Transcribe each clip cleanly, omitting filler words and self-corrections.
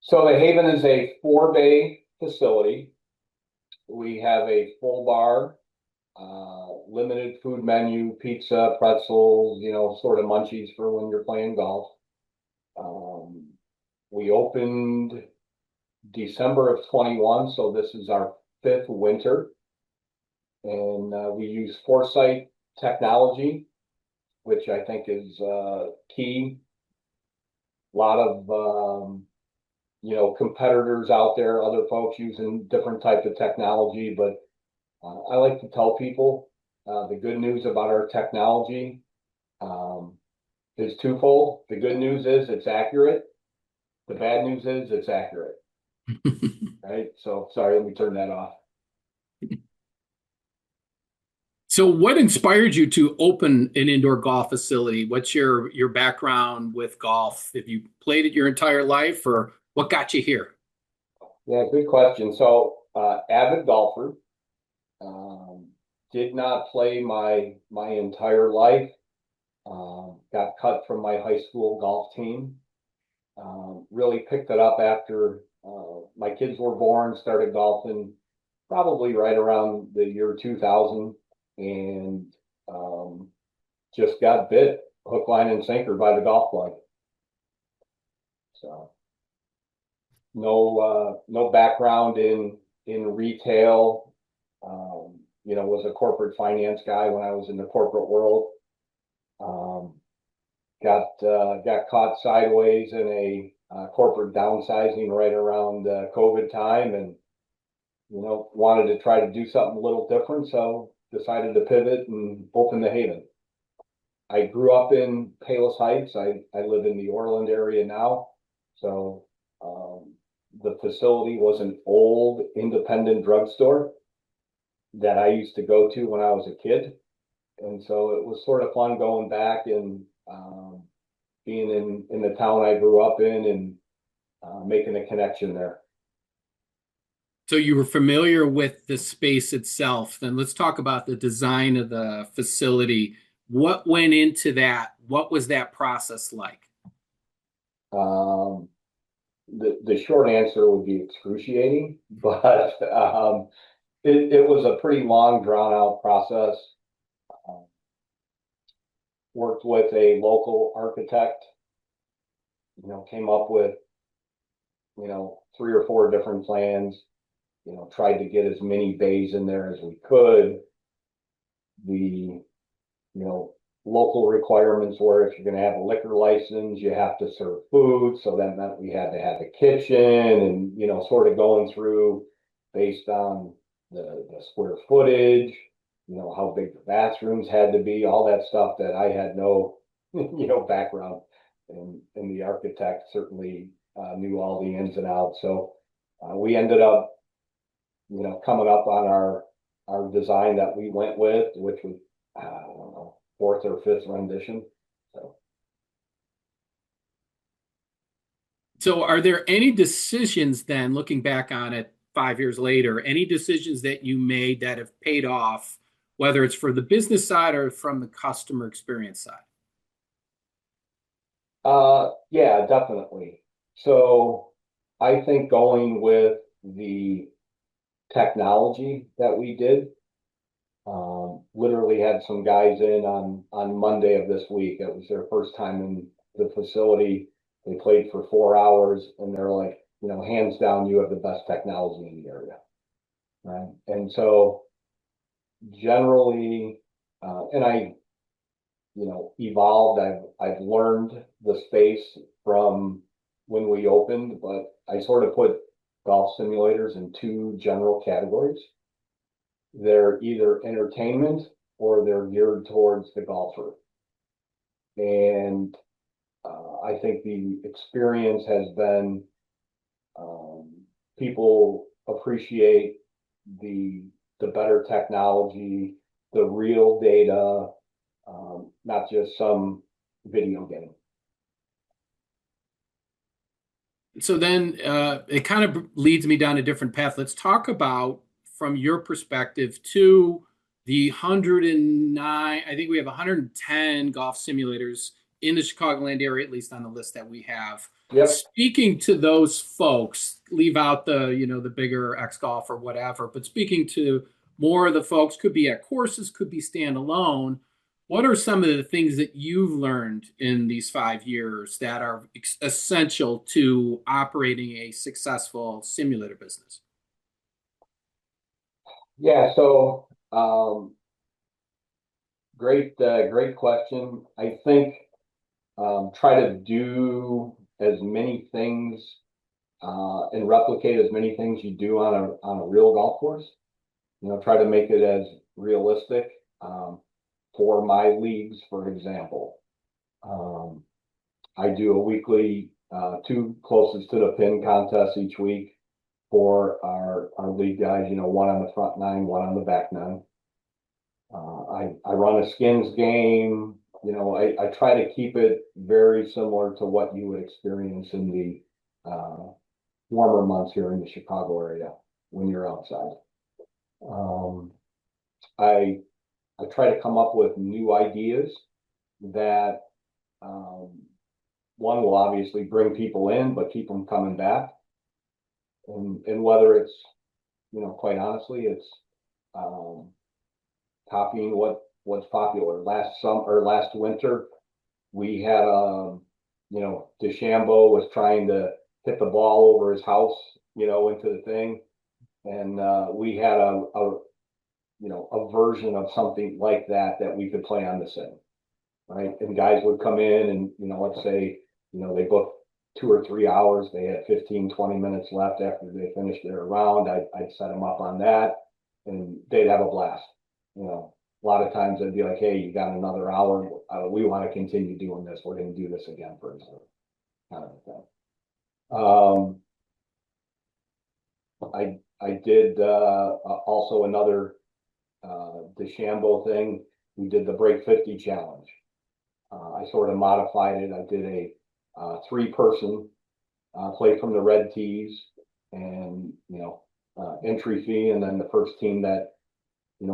So the Haven is a 4-bay facility. We have a full bar, limited food menu, pizza, pretzels, sort of munchies for when you're playing golf. Um, we opened December of 21, so this is our fifth winter. And we use Foresight technology, which I think is key. A lot of competitors out there, other folks using different types of technology, but I like to tell people the good news about our technology um, is twofold. The good news is it's accurate. The bad news is it's accurate, right? So sorry, let me turn that off. So what inspired you to open an indoor golf facility? What's your background with golf? Have you played it your entire life, or what got you here? Yeah, good question. So avid golfer, um, did not play my entire life. Got cut from my high school golf team. Really picked it up after my kids were born, started golfing probably right around the year 2000 and just got bit hook, line, and sinker by the golf club. So no background in retail. Was a corporate finance guy when I was in the corporate world. Um, got caught sideways in a corporate downsizing right around COVID time, and wanted to try to do something a little different, so decided to pivot and open the Haven. I grew up in Palos Heights. I live in the Orland area now, so the facility was an old independent drugstore that I used to go to when I was a kid, and so it was sort of fun going back and being in the town I grew up in and making a connection there. So you were familiar with the space itself. Then let's talk about the design of the facility. What went into that? What was that process like? Um, the short answer would be excruciating, but it was a pretty long, drawn out process. Uh, Worked with a local architect, came up with, 3 or 4 different plans, tried to get as many bays in there as we could. The, local requirements were if you're going to have a liquor license, you have to serve food. So that meant we had to have a kitchen and, sort of going through based on the square footage, how big the bathrooms had to be, all that stuff that I had no, background. And the architect certainly knew all the ins and outs. So we ended up, coming up on our design that we went with, which was, I don't know, fourth or fifth rendition. So So are there any decisions then, looking back on it 5 years later, any decisions that you made that have paid off, whether it's for the business side or from the customer experience side? yeah, definitely. So I think going with the technology that we did, literally had some guys in on Monday of this week. It was their first time in the facility. They played for 4 hours, and they're like, hands down, you have the best technology in the area, right? And so generally, and I, evolved. I've learned the space from when we opened, but I sort of put golf simulators in 2 general categories. They're either entertainment or they're geared towards the golfer. And I think the experience has been um, people appreciate the the better technology, the real data, not just some video game. So then it kind of leads me down a different path. Let's talk about, from your perspective, to the 109, I think we have 110 golf simulators in the Chicagoland area, at least on the list that we have. Yep. Speaking to those folks, leave out the, the bigger X golf or whatever, but speaking to more of the folks, could be at courses, could be standalone. What are some of the things that you've learned in these 5 years that are essential to operating a successful simulator business? Yeah. So, great question. I think, try to do as many things, and replicate as many things you do on a real golf course. Try to make it as realistic. For my leagues, for example, I do a weekly, two closest to the pin contest each week for our league guys, one on the front nine, one on the back nine. I run a skins game. I try to keep it very similar to what you would experience in the warmer months here in the Chicago area when you're outside. I try to come up with new ideas that, one will obviously bring people in, but keep them coming back. And whether it's, quite honestly, it's, copying what's popular. Last winter, we had, DeChambeau was trying to hit the ball over his house, into the thing. And, we had a version of something like that we could play on the sim, right? And guys would come in and, let's say, they booked 2 or 3 hours. They had 15, 20 minutes left after they finished their round. I'd set them up on that and they'd have a blast. A lot of times I'd be like, hey, you got another hour. We want to continue doing this. We're going to do this again for example, kind of thing. I did, also another, DeChambeau thing. We did the Break 50 challenge. I sort of modified it. I did a, 3-person, play from the red tees and, entry fee. And then the first team that,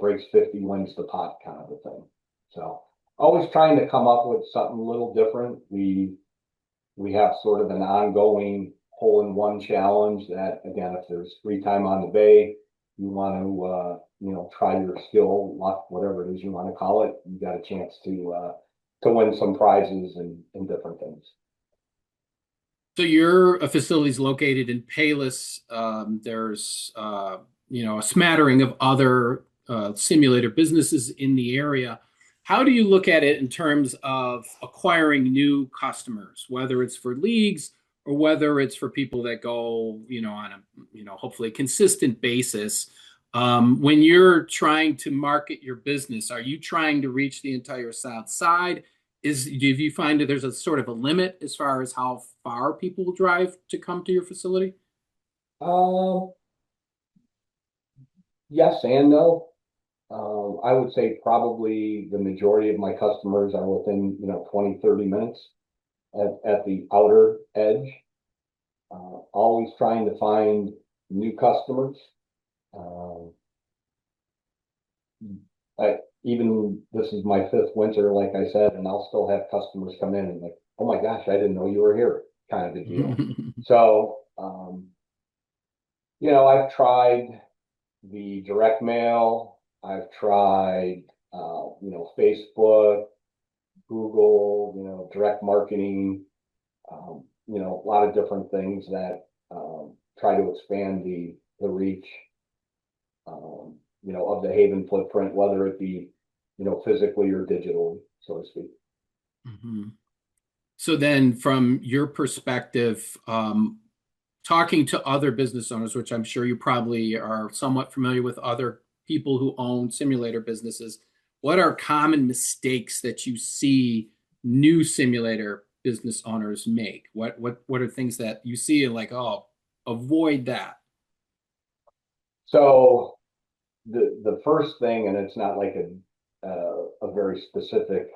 breaks 50 wins the pot kind of a thing. So always trying to come up with something a little different. We have sort of an ongoing hole-in-one challenge that, again, if there's free time on the bay, you want to, try your skill, luck, whatever it is you want to call it, you got a chance to win some prizes and different things. So your facility is located in Palos. There's a smattering of other simulator businesses in the area. How do you look at it in terms of acquiring new customers, whether it's for leagues or whether it's for people that go, on a, hopefully consistent basis? When you're trying to market your business, are you trying to reach the entire South Side? Do you find that there's a sort of a limit as far as how far people will drive to come to your facility? Yes and no. I would say probably the majority of my customers are within, 20, 30 minutes at the outer edge. Always trying to find new customers. Even this is my 5th winter, like I said, and I'll still have customers come in and like, oh my gosh, I didn't know you were here, kind of a deal. So, I've tried the direct mail. I've tried, Facebook, Google, direct marketing, a lot of different things that, try to expand the reach, of the Haven footprint, whether it be, physically or digitally, so to speak. Mm-hmm. So then from your perspective, talking to other business owners, which I'm sure you probably are somewhat familiar with other people who own simulator businesses, what are common mistakes that you see new simulator business owners make? What are things that you see and like, oh, avoid that? So the first thing, and it's not like a very specific,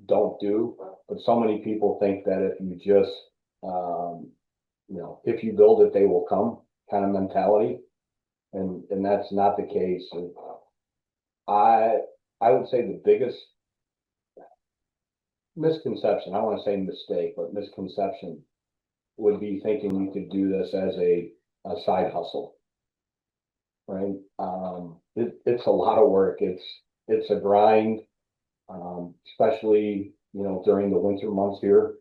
don't do, but so many people think that if you just, if you build it, they will come kind of mentality. And that's not the case. And I would say the biggest misconception, I want to say mistake, but misconception would be thinking you could do this as a side hustle, right? It's a lot of work. It's a grind, especially, during the winter months here.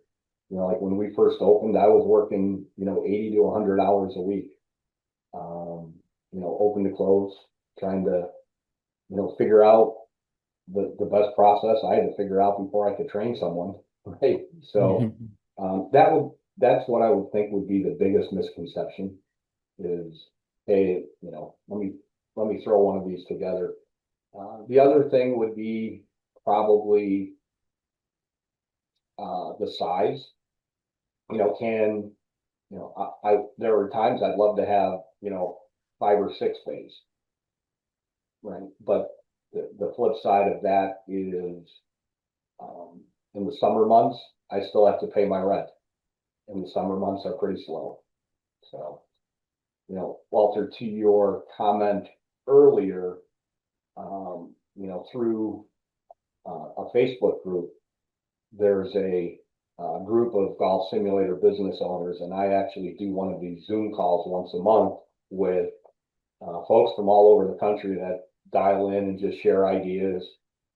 Like when we first opened, I was working, 80 to 100 hours a week, open to close, trying to, figure out the best process I had to figure out before I could train someone, right? So Mhm. that's what I would think would be the biggest misconception is, hey, let me throw one of these together. The other thing would be probably the size. Can there were times I'd love to have 5 or 6 bays, right? But the flip side of that is in the summer months, I still have to pay my rent, and the summer months are pretty slow. So, Walter, to your comment earlier, through a Facebook group, there's a group of golf simulator business owners, and I actually do one of these Zoom calls once a month with folks from all over the country that dial in and just share ideas.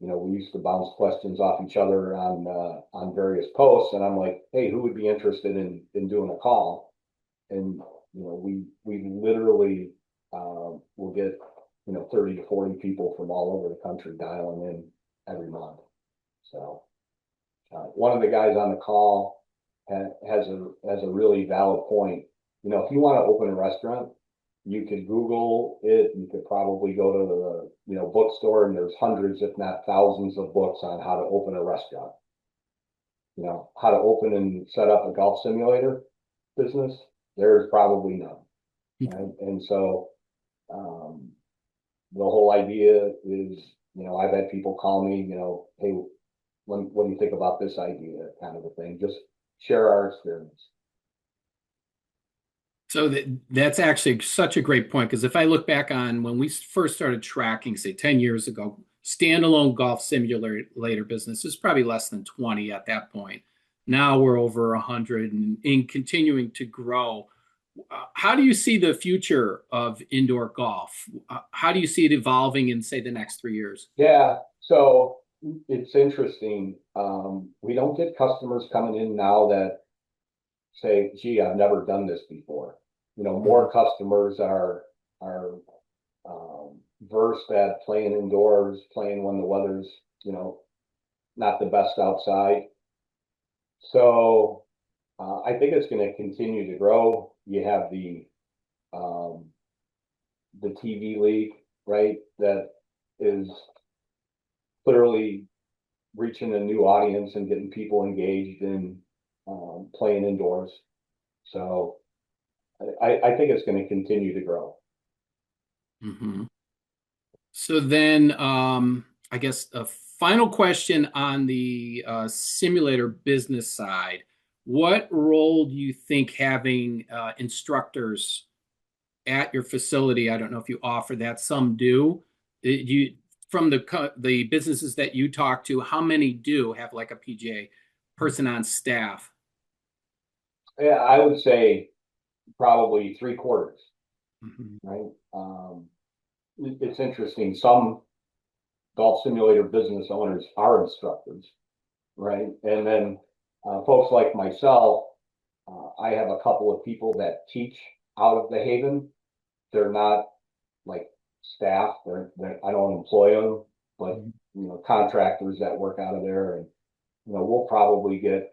We used to bounce questions off each other on various posts, and I'm like, hey, who would be interested in doing a call? And we literally will get 30 to 40 people from all over the country dialing in every month. So one of the guys on the call has a really valid point. If you want to open a restaurant, you could Google it. You could probably go to the bookstore, and there's hundreds, if not thousands, of books on how to open a restaurant. How to open and set up a golf simulator business. There's probably none. Right? And so the whole idea is, I've had people call me, hey, what do you think about this idea, kind of a thing. Just share our experience. So that's actually such a great point because if I look back on when we first started tracking, say 10 years ago, standalone golf simulator business is probably less than 20 at that point. Now we're over 100 and continuing to grow. How do you see the future of indoor golf? How do you see it evolving in, say, the next 3 years? Yeah, so it's interesting. We don't get customers coming in now that say, gee, I've never done this before. Mhm. More customers are versed at playing indoors, playing when the weather's, not the best outside. So I think it's going to continue to grow. You have um, the TV league, right? That is clearly reaching a new audience and getting people engaged in playing indoors. So I think it's going to continue to grow. Mhm. So then, I guess a final question on the simulator business side. What role do you think having instructors at your facility? I don't know if you offer that. Some do. You from the businesses that you talk to, how many do have like a PGA person on staff? Yeah, I would say probably 3/4, Mhm. right? It's interesting. Some golf simulator business owners are instructors, right? And then folks like myself, I have a couple of people that teach out of the Haven. They're not like staff. I don't employ them, but contractors that work out of there, and we'll probably get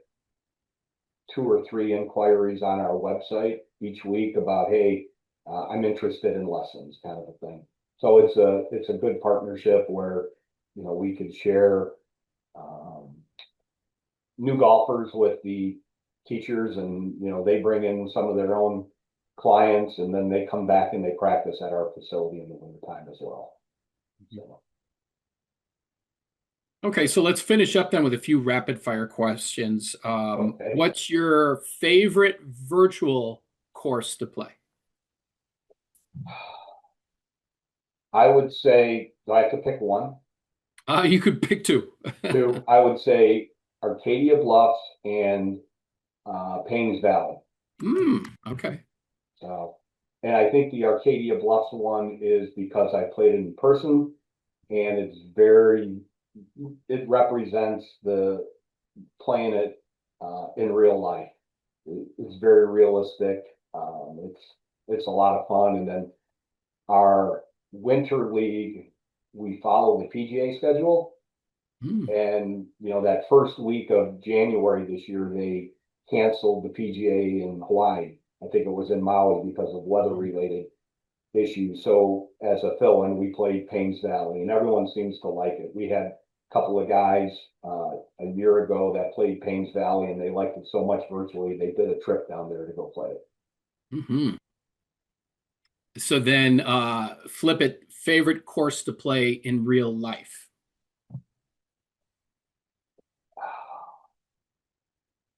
2 or 3 inquiries on our website each week about, hey, I'm interested in lessons, kind of a thing. So it's a good partnership where we could share um, new golfers with the teachers, and they bring in some of their own clients, and then they come back and they practice at our facility in the wintertime as well. So, Okay, so let's finish up then with a few rapid fire questions. okay. What's your favorite virtual course to play? I would say, do I have to pick one? You could pick two. Two. I would say Arcadia Bluffs and Paynes Valley. Okay. So, and I think the Arcadia Bluffs one is because I played in person, and it represents the playing it in real life. It's very realistic. It's a lot of fun. And then our winter league, we follow the PGA schedule. Mm. And, that first week of January this year, they canceled the PGA in Hawaii. I think it was in Maui because of weather related issues. So as a fill-in, we played Paynes Valley, and everyone seems to like it. We had a couple of guys a year ago that played Paynes Valley, and they liked it so much virtually, they did a trip down there to go play it. Hmm. So then flip it, favorite course to play in real life.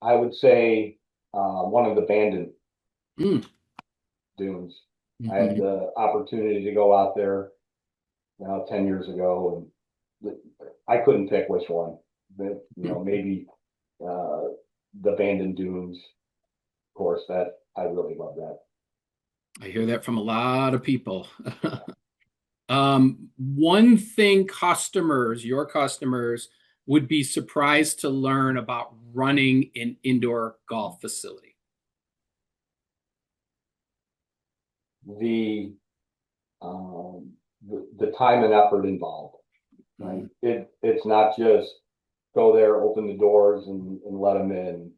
I would say one of the Bandon Mm. dunes. I had Hmm. the opportunity to go out there 10 years ago, and I couldn't pick which one. But, maybe uh, the Bandon Dunes course, that I really love that. I hear that from a lot of people. One thing your customers would be surprised to learn about running an indoor golf facility. The the time and effort involved, right? Mhm. It's not just go there, open the doors, and let them in.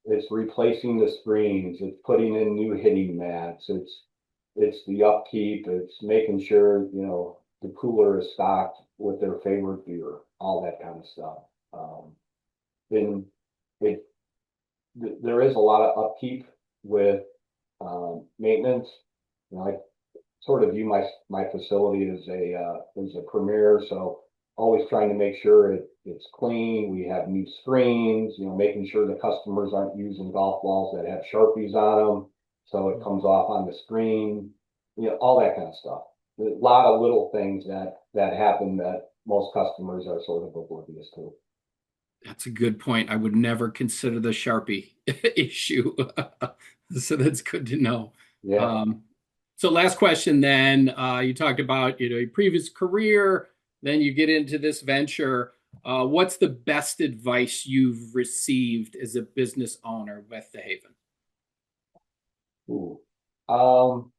It's replacing the screens, it's putting in new hitting mats, it's the upkeep, it's making sure the cooler is stocked with their favorite beer, all that kind of stuff. Then it there is a lot of upkeep with maintenance. I sort of view my facility as a premier, so always trying to make sure it's clean. We have new screens, making sure the customers aren't using golf balls that have Sharpies on them, so it comes off on the screen. All that kind of stuff. A lot of little things that happen that most customers are sort of oblivious to. That's a good point. I would never consider the Sharpie issue. So that's good to know. Yeah. Um, so last question then, you talked about, your previous career, then you get into this venture. What's the best advice you've received as a business owner with the Haven? Ooh. Um,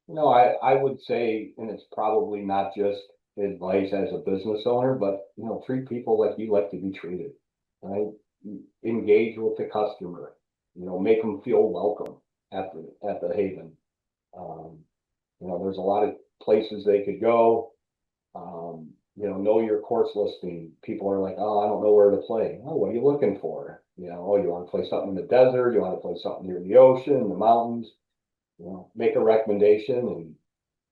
I would say, and it's probably not just advice as a business owner, but treat people like you like to be treated, right? Engage with the customer, make them feel welcome at the Haven. Um, there's a lot of places they could go. Know your course listing. People are like, oh, I don't know where to play. Oh, what are you looking for? Oh, you want to play something in the desert? You want to play something near the ocean, the mountains? Make a recommendation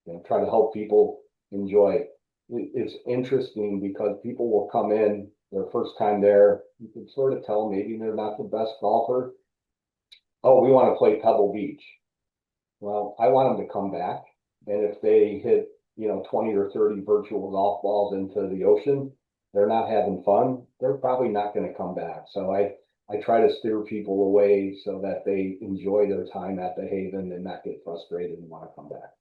and try to help people enjoy it. It's interesting because people will come in their first time there. You can sort of tell maybe they're not the best golfer. Oh, we want to play Pebble Beach. Well, I want them to come back. And if they hit, 20 or 30 virtual golf balls into the ocean, they're not having fun. They're probably not going to come back. So I try to steer people away so that they enjoy their time at the Haven and not get frustrated and want to come back.